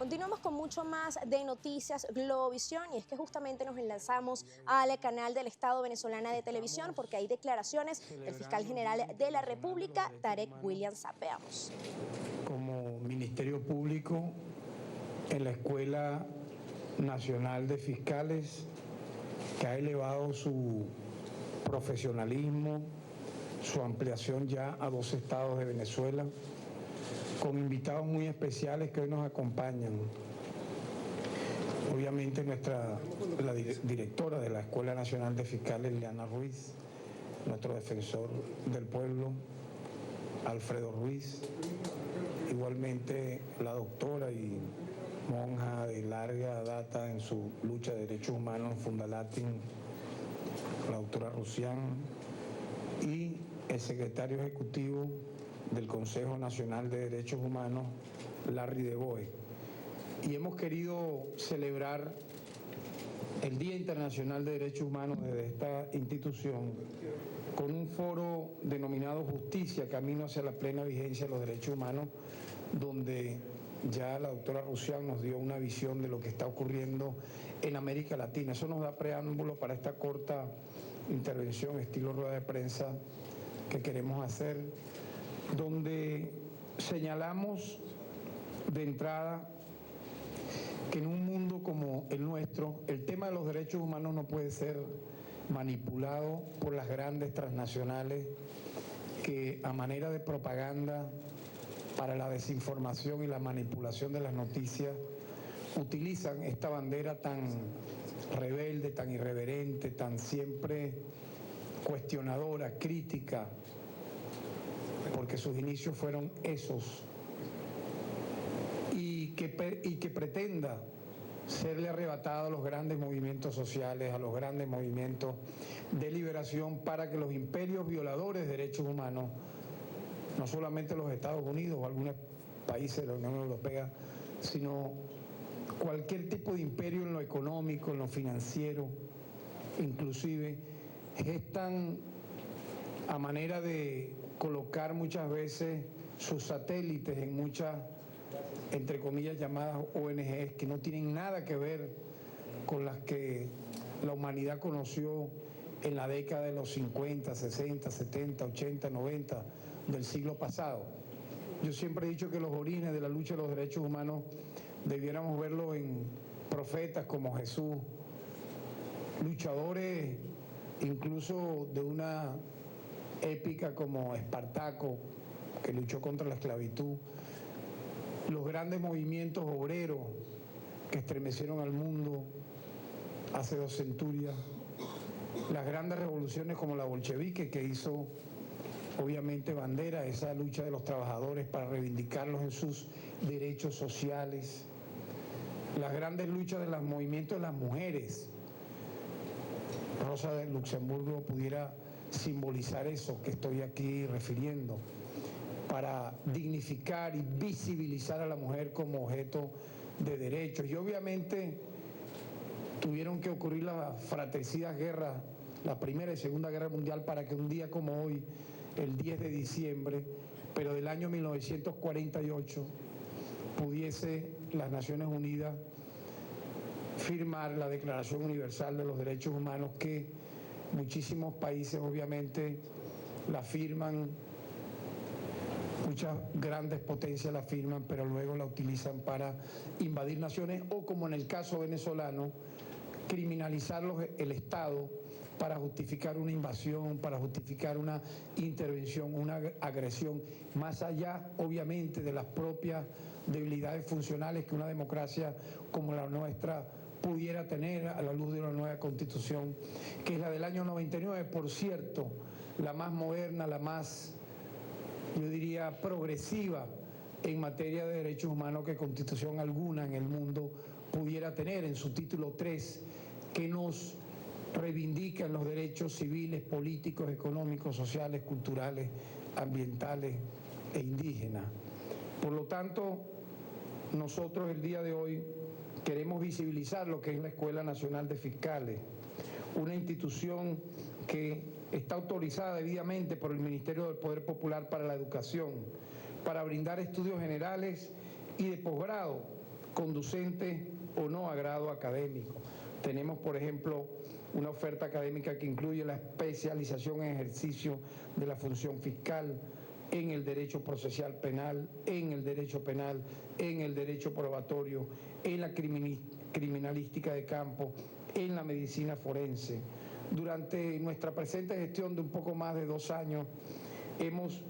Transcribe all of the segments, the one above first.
Continuamos con mucho más de Noticias Globovisión y es que justamente nos enlazamos al canal del Estado venezolana de televisión porque hay declaraciones del fiscal general de la República, Tarek William Saab. Veamos. Como Ministerio Público en la Escuela Nacional de Fiscales, que ha elevado su profesionalismo, su ampliación ya a 2 estados de Venezuela, con invitados muy especiales que hoy nos acompañan. Obviamente la directora de la Escuela Nacional de Fiscales, Leana Ruiz, nuestro defensor del pueblo, Alfredo Ruiz, igualmente la doctora y monja de larga data en su lucha de derechos humanos, Fundalatin, la doctora Rusián, y el secretario ejecutivo del Consejo Nacional de Derechos Humanos, Larry de Boe. Y hemos querido celebrar el Día Internacional de Derechos Humanos desde esta institución con un foro denominado Justicia, Camino hacia la plena vigencia de los derechos humanos, donde ya la doctora Rusián nos dio una visión de lo que está ocurriendo en América Latina. Eso nos da preámbulo para esta corta intervención, estilo rueda de prensa, que queremos hacer, donde señalamos de entrada que en un mundo como el nuestro, el tema de los derechos humanos no puede ser manipulado por las grandes transnacionales que a manera de propaganda para la desinformación y la manipulación de las noticias utilizan esta bandera tan rebelde, tan irreverente, tan siempre cuestionadora, crítica, porque sus inicios fueron esos, y que pretenda serle arrebatado a los grandes movimientos sociales, a los grandes movimientos de liberación, para que los imperios violadores de derechos humanos, no solamente los Estados Unidos o algunos países de la Unión Europea, sino cualquier tipo de imperio en lo económico, en lo financiero, inclusive, gestan a manera de colocar muchas veces sus satélites en muchas, entre comillas, llamadas ONGs que no tienen nada que ver con las que la humanidad conoció en la década de los 50, 60, 70, 80, 90 del siglo pasado. Yo siempre he dicho que los orígenes de la lucha de los derechos humanos debiéramos verlo en profetas como Jesús, luchadores incluso de una épica como Espartaco, que luchó contra la esclavitud, los grandes movimientos obreros que estremecieron al mundo hace 2 centurias, las grandes revoluciones como la bolchevique, que hizo obviamente bandera esa lucha de los trabajadores para reivindicarlos en sus derechos sociales, las grandes luchas de los movimientos de las mujeres. Rosa de Luxemburgo pudiera simbolizar eso que estoy aquí refiriendo, para dignificar y visibilizar a la mujer como objeto de derechos. Y obviamente tuvieron que ocurrir las fratricidas guerras, la Primera y Segunda Guerra Mundial, para que un día como hoy, el 10 de diciembre, pero del año 1948, pudiese las Naciones Unidas firmar la Declaración Universal de los Derechos Humanos, que muchísimos países obviamente la firman, muchas grandes potencias la firman, pero luego la utilizan para invadir naciones o, como en el caso venezolano, criminalizarlos el Estado para justificar una invasión, para justificar una intervención, una agresión, más allá obviamente de las propias debilidades funcionales que una democracia como la nuestra pudiera tener a la luz de una nueva Constitución, que es la del año 99, por cierto, la más moderna, la más, yo diría, progresiva en materia de derechos humanos que Constitución alguna en el mundo pudiera tener, en su título 3, que nos reivindican los derechos civiles, políticos, económicos, sociales, culturales, ambientales e indígenas. Por lo tanto, nosotros el día de hoy queremos visibilizar lo que es la Escuela Nacional de Fiscales, una institución que está autorizada debidamente por el Ministerio del Poder Popular para la Educación, para brindar estudios generales y de posgrado conducente o no a grado académico. Tenemos, por ejemplo, una oferta académica que incluye la especialización en ejercicio de la función fiscal, en el derecho procesal penal, en el derecho penal, en el derecho probatorio, en la criminalística de campo, en la medicina forense. Durante nuestra presente gestión de un poco más de 2 años, hemos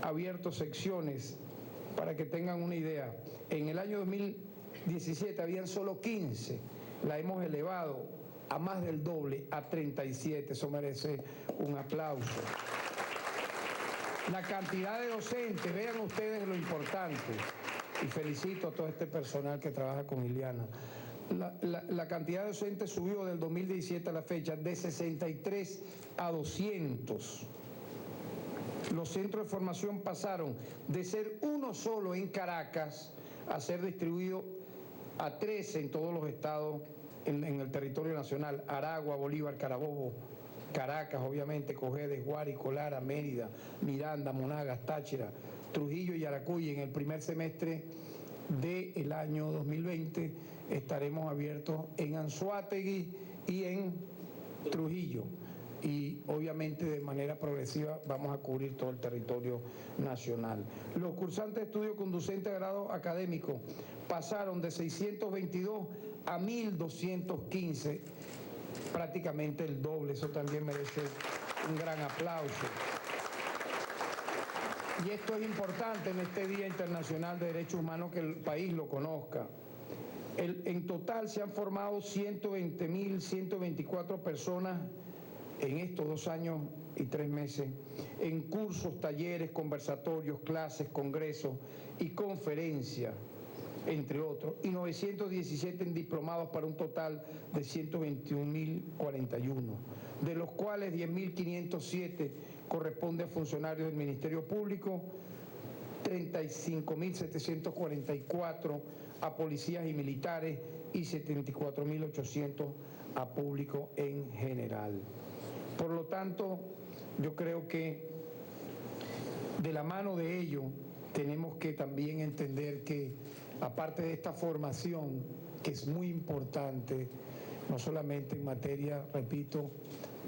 abierto secciones, para que tengan una idea. En el año 2017 habían solo 15, la hemos elevado a más del doble, a 37, eso merece un aplauso. La cantidad de docentes, vean ustedes lo importante, y felicito a todo este personal que trabaja con Ileana. La cantidad de docentes subió del 2017 a la fecha de 63 a 200. Los centros de formación pasaron de ser uno solo en Caracas a ser distribuido a 13 en todos los estados en el territorio nacional: Aragua, Bolívar, Carabobo, Caracas, obviamente, Cojedes, Guárico, Lara, Mérida, Miranda, Monagas, Táchira, Trujillo y Yaracuy. En el primer semestre del año 2020 estaremos abiertos en Anzoátegui y en Trujillo. Y obviamente de manera progresiva vamos a cubrir todo el territorio nacional. Los cursantes de estudio conducente a grado académico pasaron de 622 a 1.215, prácticamente el doble. Eso también merece un gran aplauso. Y esto es importante en este Día Internacional de Derechos Humanos, que el país lo conozca. En total se han formado 120.124 personas en estos 2 años y 3 meses, en cursos, talleres, conversatorios, clases, congresos y conferencias, entre otros, y 917 en diplomados, para un total de 121.041, de los cuales 10.507 corresponde a funcionarios del Ministerio Público, 35.744 a policías y militares y 74.800 a público en general. Por lo tanto, yo creo que de la mano de ello tenemos que también entender que, aparte de esta formación, que es muy importante, no solamente en materia, repito,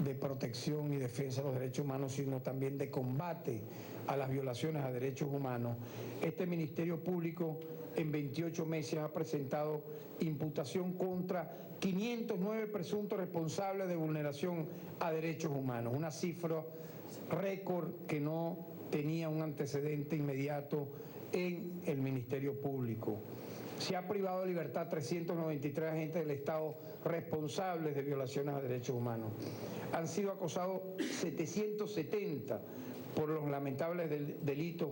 de protección y defensa de los derechos humanos, sino también de combate a las violaciones a derechos humanos, este Ministerio Público en 28 meses ha presentado imputación contra 509 presuntos responsables de vulneración a derechos humanos, una cifra récord que no tenía un antecedente inmediato en el Ministerio Público. Se ha privado de libertad 393 agentes del Estado responsables de violaciones a derechos humanos. Han sido acosados 770 por los lamentables delitos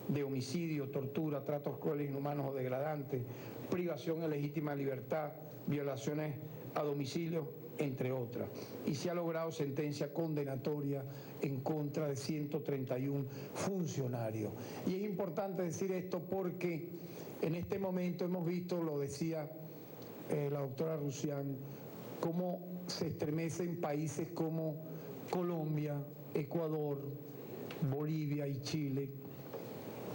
de homicidio, tortura, tratos crueles, inhumanos o degradantes, privación de legítima libertad, violaciones a domicilio, entre otras. Y se ha logrado sentencia condenatoria en contra de 131 funcionarios. Y es importante decir esto porque en este momento hemos visto, lo decía la doctora Rusián, cómo se estremecen países como Colombia, Ecuador, Bolivia y Chile,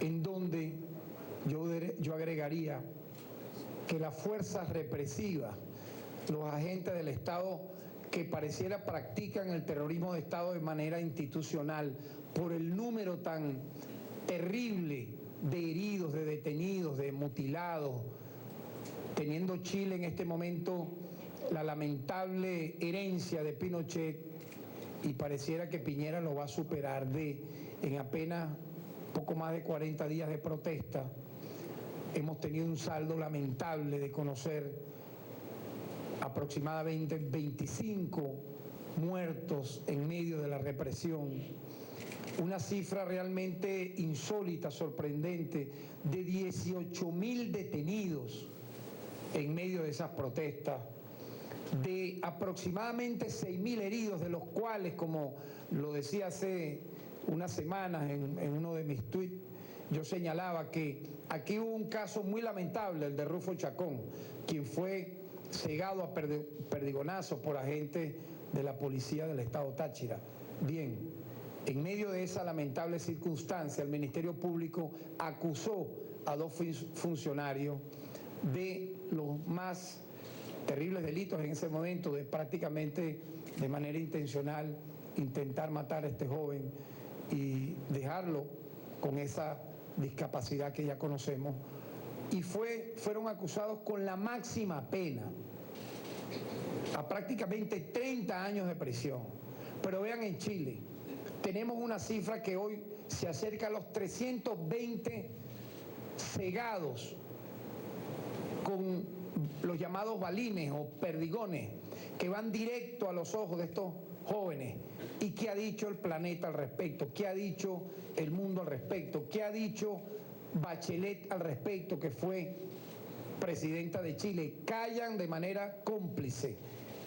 en donde yo agregaría que las fuerzas represivas, los agentes del Estado que pareciera practican el terrorismo de Estado de manera institucional, por el número tan terrible de heridos, de detenidos, de mutilados, teniendo Chile en este momento la lamentable herencia de Pinochet, y pareciera que Piñera lo va a superar, en apenas poco más de 40 días de protesta, hemos tenido un saldo lamentable de conocer aproximadamente 25 muertos en medio de la represión, una cifra realmente insólita, sorprendente, de 18.000 detenidos en medio de esas protestas, de aproximadamente 6.000 heridos, de los cuales, como lo decía hace unas semanas en uno de mis tweets, yo señalaba que aquí hubo un caso muy lamentable, el de Rufo Chacón, quien fue cegado a perdigonazos por agentes de la policía del estado Táchira. Bien, en medio de esa lamentable circunstancia, el Ministerio Público acusó a 2 funcionarios de los más terribles delitos en ese momento, de prácticamente de manera intencional intentar matar a este joven y dejarlo con esa discapacidad que ya conocemos, y fueron acusados con la máxima pena, a prácticamente 30 años de prisión. Pero vean, en Chile tenemos una cifra que hoy se acerca a los 320 cegados con los llamados balines o perdigones, que van directo a los ojos de estos jóvenes. ¿Y qué ha dicho el planeta al respecto? ¿Qué ha dicho el mundo al respecto? ¿Qué ha dicho Bachelet al respecto, que fue presidenta de Chile? Callan de manera cómplice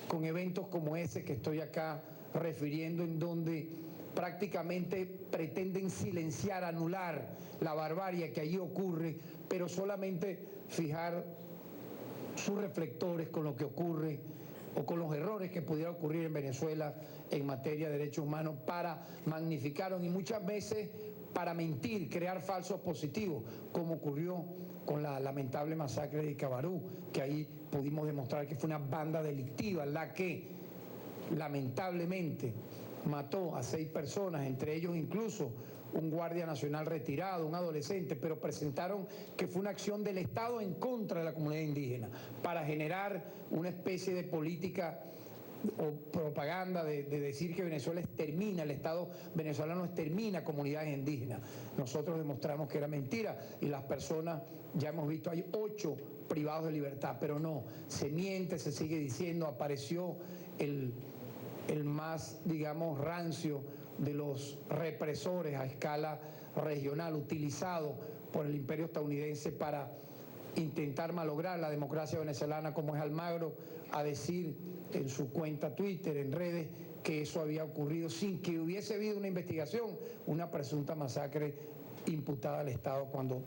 con eventos como ese que estoy acá refiriendo, en donde prácticamente pretenden silenciar, anular la barbarie que allí ocurre, pero solamente fijar sus reflectores con lo que ocurre o con los errores que pudiera ocurrir en Venezuela en materia de derechos humanos, para magnificarlos y muchas veces para mentir, crear falsos positivos, como ocurrió con la lamentable masacre de Cabarú, que ahí pudimos demostrar que fue una banda delictiva la que lamentablemente mató a 6 personas, entre ellos incluso un guardia nacional retirado, un adolescente, pero presentaron que fue una acción del Estado en contra de la comunidad indígena para generar una especie de política o propaganda de decir que Venezuela extermina, el Estado venezolano extermina comunidades indígenas. Nosotros demostramos que era mentira y las personas, ya hemos visto, hay 8 privados de libertad, pero no, se miente, se sigue diciendo, apareció el más, digamos, rancio de los represores a escala regional, utilizado por el imperio estadounidense para intentar malograr la democracia venezolana, como es Almagro, a decir en su cuenta Twitter, en redes, que eso había ocurrido sin que hubiese habido una investigación, una presunta masacre imputada al Estado, cuando,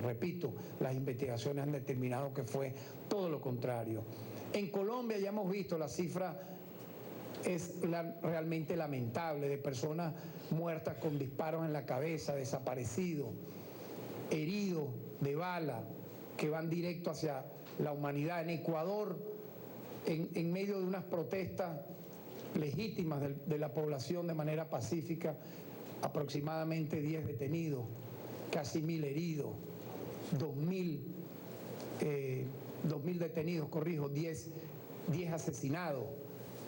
repito, las investigaciones han determinado que fue todo lo contrario. En Colombia ya hemos visto la cifra es realmente lamentable, de personas muertas con disparos en la cabeza, desaparecidos, heridos de bala, que van directo hacia la humanidad. En Ecuador, en medio de unas protestas legítimas de la población de manera pacífica, aproximadamente 10 detenidos, casi 1.000 heridos, 2.000 detenidos, corrijo, 10 asesinados.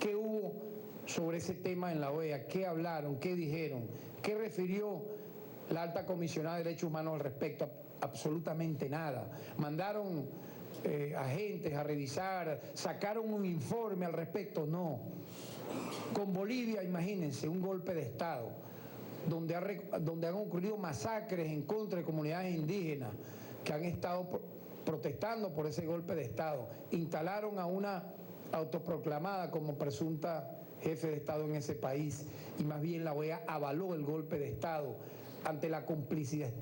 ¿Qué hubo sobre ese tema en la OEA? ¿Qué hablaron? ¿Qué dijeron? ¿Qué refirió la alta comisionada de Derechos Humanos al respecto? Absolutamente nada. Mandaron agentes a revisar, sacaron un informe al respecto, no. Con Bolivia, imagínense, un golpe de Estado, donde han ocurrido masacres en contra de comunidades indígenas que han estado protestando por ese golpe de Estado. Instalaron a una autoproclamada como presunta jefe de Estado en ese país, y más bien la OEA avaló el golpe de Estado ante la complicidad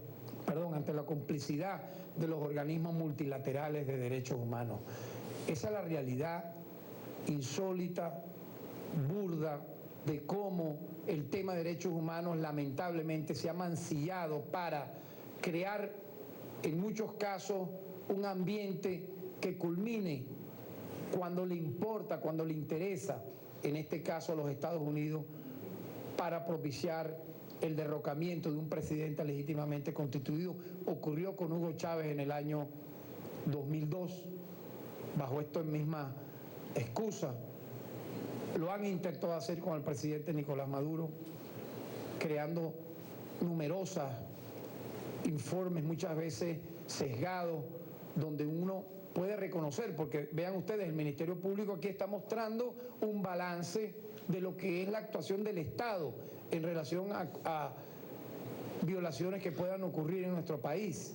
de los organismos multilaterales de derechos humanos. Esa es la realidad insólita, burda, de cómo el tema de derechos humanos lamentablemente se ha mancillado para crear en muchos casos un ambiente que culmine cuando le importa, cuando le interesa, en este caso a los Estados Unidos, para propiciar el derrocamiento de un presidente legítimamente constituido. Ocurrió con Hugo Chávez en el año 2002, bajo esta misma excusa. Lo han intentado hacer con el presidente Nicolás Maduro, creando numerosos informes, muchas veces sesgados, donde uno puede reconocer, porque vean ustedes, el Ministerio Público aquí está mostrando un balance de lo que es la actuación del Estado en relación a violaciones que puedan ocurrir en nuestro país.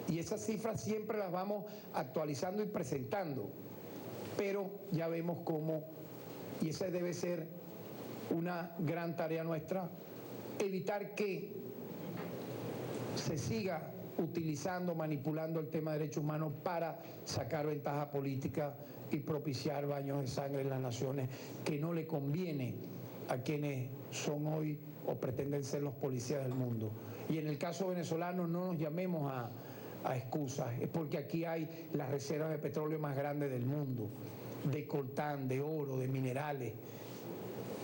Y esas cifras siempre las vamos actualizando y presentando, pero ya vemos cómo, y esa debe ser una gran tarea nuestra, evitar que se siga utilizando, manipulando el tema de derechos humanos para sacar ventaja política y propiciar baños de sangre en las naciones que no le conviene a quienes son hoy o pretenden ser los policías del mundo. Y en el caso venezolano no nos llamemos a a excusas, es porque aquí hay las reservas de petróleo más grandes del mundo, de coltán, de oro, de minerales.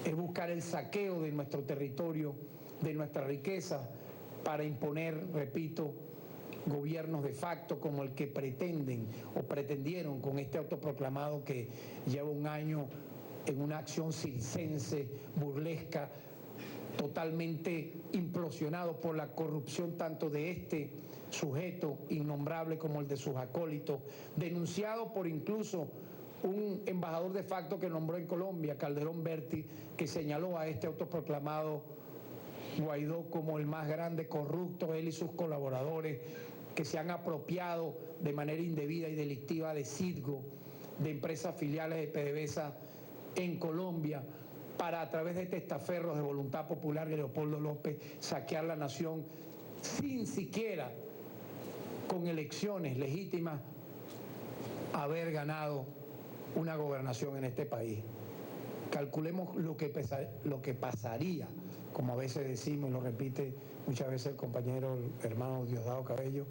Es buscar el saqueo de nuestro territorio, de nuestra riqueza, para imponer, repito, gobiernos de facto como el que pretenden o pretendieron con este autoproclamado que lleva un año en una acción circense, burlesca, totalmente implosionado por la corrupción tanto de este sujeto innombrable como el de sus acólitos, denunciado por incluso un embajador de facto que nombró en Colombia, Calderón Berti, que señaló a este autoproclamado Guaidó como el más grande corrupto, él y sus colaboradores, que se han apropiado de manera indebida y delictiva de Citgo, de empresas filiales de PDVSA en Colombia, para a través de testaferros de Voluntad Popular de Leopoldo López saquear la nación sin siquiera con elecciones legítimas haber ganado una gobernación en este país. Calculemos lo que pasaría, como a veces decimos y lo repite muchas veces el compañero, el hermano Diosdado Cabello.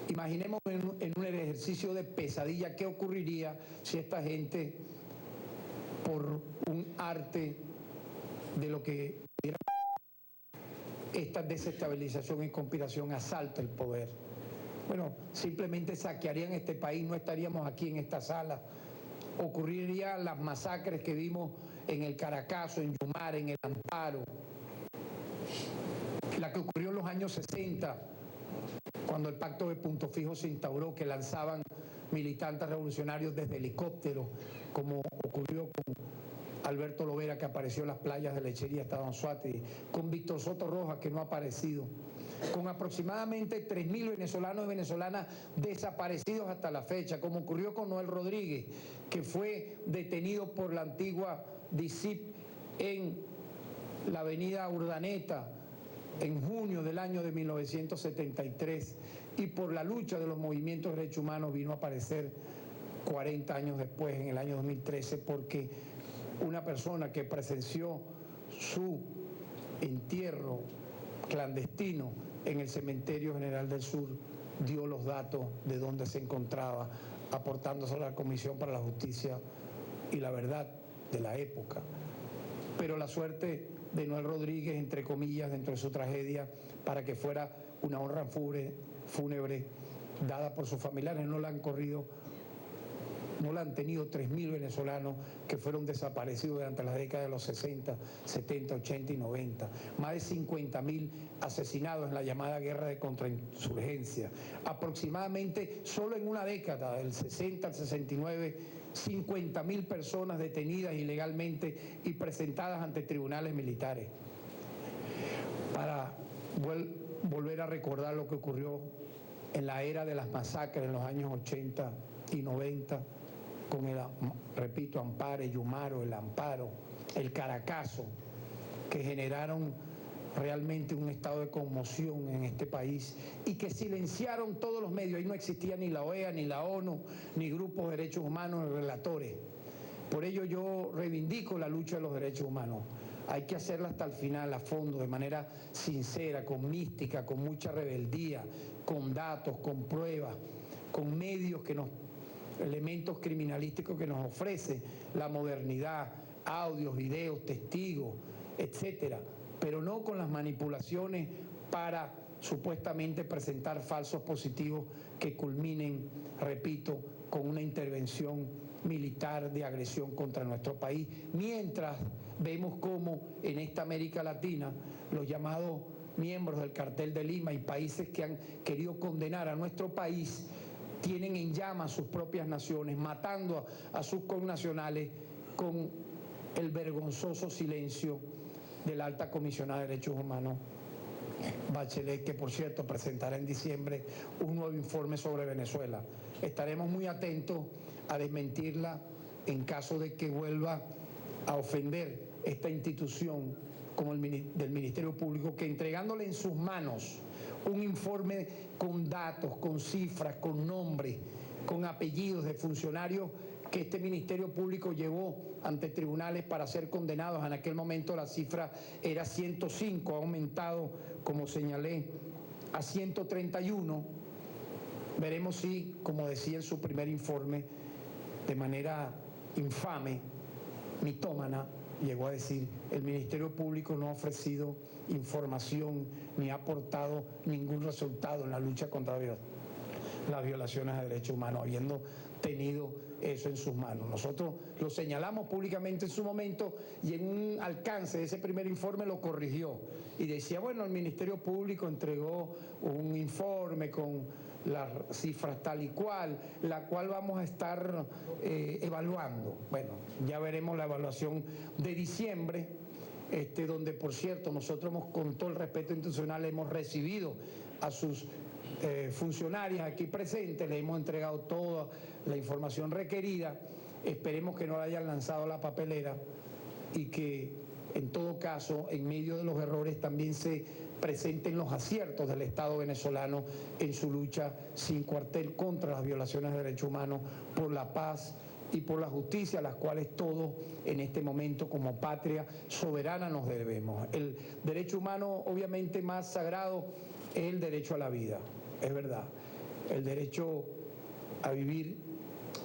Imaginemos en un ejercicio de pesadilla qué ocurriría si esta gente, por un arte de lo que era esta desestabilización y conspiración, asalta el poder. Bueno, simplemente saquearían este país, no estaríamos aquí en esta sala. Ocurrirían las masacres que vimos en el Caracazo, en Yumar, en el Amparo, la que ocurrió en los años 60, cuando el pacto de Punto Fijo se instauró, que lanzaban militantes revolucionarios desde helicópteros, como ocurrió con Alberto Lovera, que apareció en las playas de Lechería, Estado Anzoátegui, con Víctor Soto Rojas, que no ha aparecido, con aproximadamente 3.000 venezolanos y venezolanas desaparecidos hasta la fecha, como ocurrió con Noel Rodríguez, que fue detenido por la antigua DICIP en la avenida Urdaneta en junio del año de 1973, y por la lucha de los movimientos de derechos humanos vino a aparecer 40 años después, en el año 2013, porque una persona que presenció su entierro clandestino en el Cementerio General del Sur dio los datos de dónde se encontraba, aportándose a la Comisión para la Justicia y la Verdad de la época. Pero la suerte de Noel Rodríguez, entre comillas, dentro de su tragedia, para que fuera una honra fúnebre dada por sus familiares, no la han tenido 3.000 venezolanos que fueron desaparecidos durante las décadas de los 60, 70, 80 y 90. Más de 50.000 asesinados en la llamada guerra de contrainsurgencia. Aproximadamente, solo en una década, del 60 al 69, 50.000 personas detenidas ilegalmente y presentadas ante tribunales militares. Para volver a recordar lo que ocurrió en la era de las masacres en los años 80 y 90, con el, repito, Amparo, Yumaro, el Amparo, el Caracazo, que generaron realmente un estado de conmoción en este país y que silenciaron todos los medios. Ahí no existía ni la OEA, ni la ONU, ni grupos de derechos humanos, ni relatores. Por ello yo reivindico la lucha de los derechos humanos. Hay que hacerla hasta el final, a fondo, de manera sincera, con mística, con mucha rebeldía, con datos, con pruebas, con medios elementos criminalísticos que nos ofrece la modernidad, audios, videos, testigos, etcétera, pero no con las manipulaciones para supuestamente presentar falsos positivos que culminen, repito, con una intervención militar de agresión contra nuestro país, mientras vemos cómo en esta América Latina los llamados miembros del Cartel de Lima y países que han querido condenar a nuestro país tienen en llamas sus propias naciones, matando a sus connacionales con el vergonzoso silencio de la alta comisionada de derechos humanos, Bachelet, que por cierto presentará en diciembre un nuevo informe sobre Venezuela. Estaremos muy atentos a desmentirla en caso de que vuelva a ofender esta institución como el del Ministerio Público, que entregándole en sus manos un informe con datos, con cifras, con nombres, con apellidos de funcionarios que este Ministerio Público llevó ante tribunales para ser condenados. En aquel momento la cifra era 105, ha aumentado, como señalé, a 131, Veremos si, como decía en su primer informe, de manera infame, mitómana, llegó a decir, el Ministerio Público no ha ofrecido información ni ha aportado ningún resultado en la lucha contra las violaciones de derechos humanos, habiendo tenido eso en sus manos. Nosotros lo señalamos públicamente en su momento y en un alcance de ese primer informe lo corrigió y decía, bueno, el Ministerio Público entregó un informe con las cifras tal y cual, la cual vamos a estar evaluando. Bueno, ya veremos la evaluación de diciembre, donde, por cierto, nosotros con todo el respeto institucional hemos recibido a sus funcionarios aquí presentes, le hemos entregado toda la información requerida, esperemos que no la hayan lanzado a la papelera y que en todo caso en medio de los errores también se presenten los aciertos del Estado venezolano en su lucha sin cuartel contra las violaciones de derechos humanos, por la paz y por la justicia, a las cuales todos en este momento como patria soberana nos debemos. El derecho humano obviamente más sagrado es el derecho a la vida, es verdad. El derecho a vivir,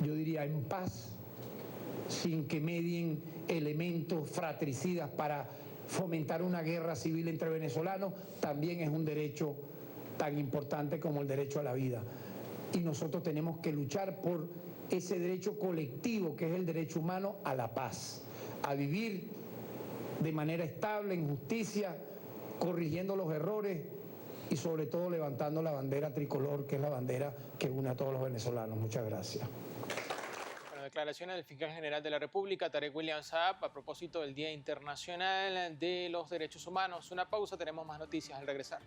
yo diría, en paz, sin que medien elementos fratricidas para fomentar una guerra civil entre venezolanos, también es un derecho tan importante como el derecho a la vida. Y nosotros tenemos que luchar por ese derecho colectivo que es el derecho humano a la paz, a vivir de manera estable, en justicia, corrigiendo los errores y sobre todo levantando la bandera tricolor, que es la bandera que une a todos los venezolanos. Muchas gracias. Declaraciones del fiscal general de la República, Tarek William Saab, a propósito del Día Internacional de los Derechos Humanos. Una pausa, tenemos más noticias al regresar.